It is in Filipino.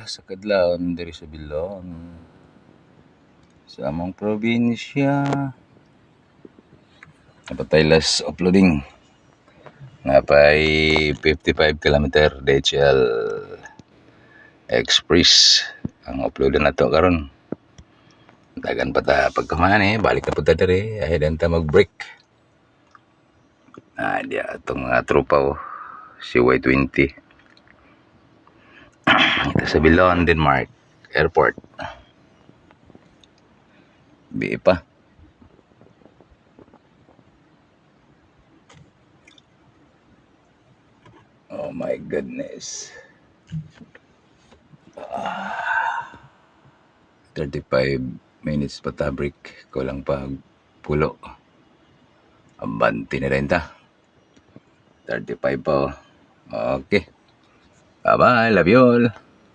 Sa kadlawon diri sa Bilon, sa among probinsya, napatay last uploading napay 55 kilometer DHL Express ang uploadan nato karon. Dagan pa ta pagkaman balik na punta diri ay dan ta mag break. Diya itong mga tropa si Y20 ito sa Bilon, Denmark Airport. Bi pa. Oh my goodness. 35 minutes pa ta break. Kulang pa pulo. Abanti na rin ta. 35 pa. Okay. Bye-bye. Love you all.